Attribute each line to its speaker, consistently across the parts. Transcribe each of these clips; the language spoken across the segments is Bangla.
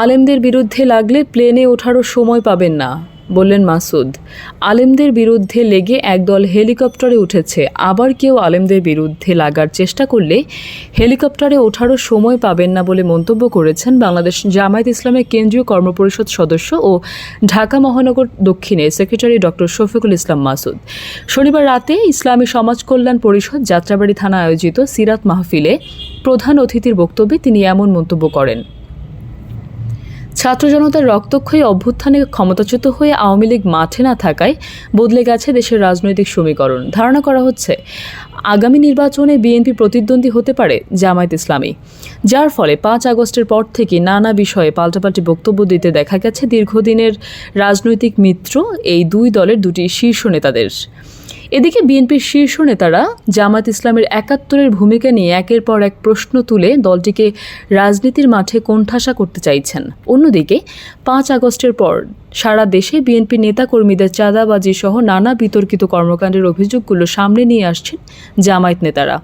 Speaker 1: আলেমদের বিরুদ্ধে লাগলে প্লেনে ওঠারও সময় পাবেন না, বললেন মাসুদ। আলেমদের বিরুদ্ধে লেগে একদল হেলিকপ্টারে উঠেছে, আবার কেউ আলেমদের বিরুদ্ধে লাগার চেষ্টা করলে হেলিকপ্টারে ওঠারও সময় পাবেন না বলে মন্তব্য করেছেন বাংলাদেশ জামায়াত ইসলামের কেন্দ্রীয় কর্মপরিষদ সদস্য ও ঢাকা মহানগর দক্ষিণের সেক্রেটারি ডক্টর শফিকুল ইসলাম মাসুদ। শনিবার রাতে ইসলামী সমাজ কল্যাণ পরিষদ যাত্রাবাড়ি থানা আয়োজিত সিরাত মাহফিলে প্রধান অতিথির বক্তব্যে তিনি এমন মন্তব্য করেন। ছাত্র জনতার রক্তক্ষয়ী অভ্যুত্থানে ক্ষমতাচ্যুত হয়ে আওয়ামী লীগ মাঠে না থাকায় বদলে গেছে দেশের রাজনৈতিক সমীকরণ। ধারণা করা হচ্ছে আগামী নির্বাচনে বিএনপি প্রতিদ্বন্দ্বী হতে পারে জামায়াত ইসলামী, যার ফলে 5 আগস্টের পর থেকে নানা বিষয়ে পাল্টাপাল্টি বক্তব্য দিতে দেখা গেছে দীর্ঘদিনের রাজনৈতিক মিত্র এই দুই দলের দুটি শীর্ষ নেতাদের। এদিকে বিএনপির শীর্ষ নেতারা জামায়াত ইসলামের ৭১-এর ভূমিকা নিয়ে একের পর এক প্রশ্ন তুলে দলটিকে রাজনীতির মাঠে কোণঠাসা করতে চাইছেন। অন্যদিকে 5 আগস্টের পর সারা দেশে বিএনপি নেতাকর্মীদের চাঁদাবাজি সহ নানা বিতর্কিত কর্মকাণ্ডের অভিযোগগুলো সামনে নিয়ে আসছেন জামায়াত নেতারা।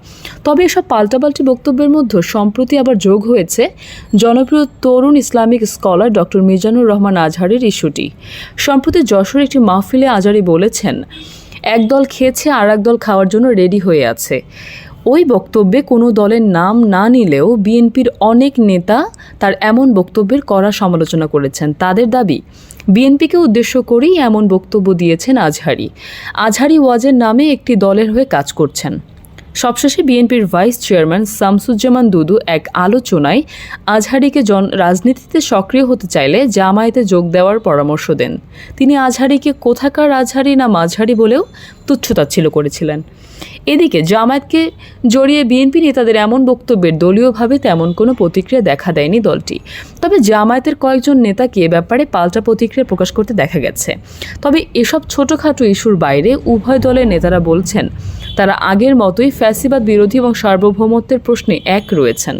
Speaker 1: তবে এসব পাল্টাপাল্টি বক্তব্যের মধ্যে সম্প্রতি আবার যোগ হয়েছে জনপ্রিয় তরুণ Islamic scholar doctor Mizanur Rahman আজহারের ইস্যুটি। সম্প্রতি যশোর একটি মাহফিলে আজহারি বলেছেন, এক দল খেয়েছে আর এক দল খাওয়ার জন্য রেডি হয়ে আছে। ওই বক্তব্যে কোনো দলের নাম না নিলেও বিএনপির অনেক নেতা তার এমন বক্তব্যের কড়া সমালোচনা করেছেন। তাদের দাবি, বিএনপিকে উদ্দেশ্য করেই এমন বক্তব্য দিয়েছেন আজহারি। আজহারি ওয়াজের নামে একটি দলের হয়ে কাজ করছেন। সবশেষে বিএনপির ভাইস চেয়ারম্যান শামসুজ্জামান দুদু এক আলোচনায় আজহারিকে রাজনীতিতে সক্রিয় হতে চাইলে জামায়াতে যোগ দেওয়ার পরামর্শ দেন। তিনি আজহারিকে কোথাকার আজহারি না মাঝহারি বলেও তুচ্ছতাচ্ছিল্য করেছিলেন। এদিকে জামায়াতকে জড়িয়ে বিএনপি নেতাদের এমন বক্তব্যের দলীয়ভাবে তেমন কোনো প্রতিক্রিয়া দেখা দেয়নি দলটি। তবে জামায়াতের কয়েকজন নেতাকে এ ব্যাপারে পাল্টা প্রতিক্রিয়া প্রকাশ করতে দেখা গেছে। তবে এসব ছোটখাটো ইস্যুর বাইরে উভয় দলের নেতারা বলছেন তারা আগের মতোই ফ্যাসিবাদ বিরোধী এবং সার্বভৌমত্বের প্রশ্নে এক রয়েছেন।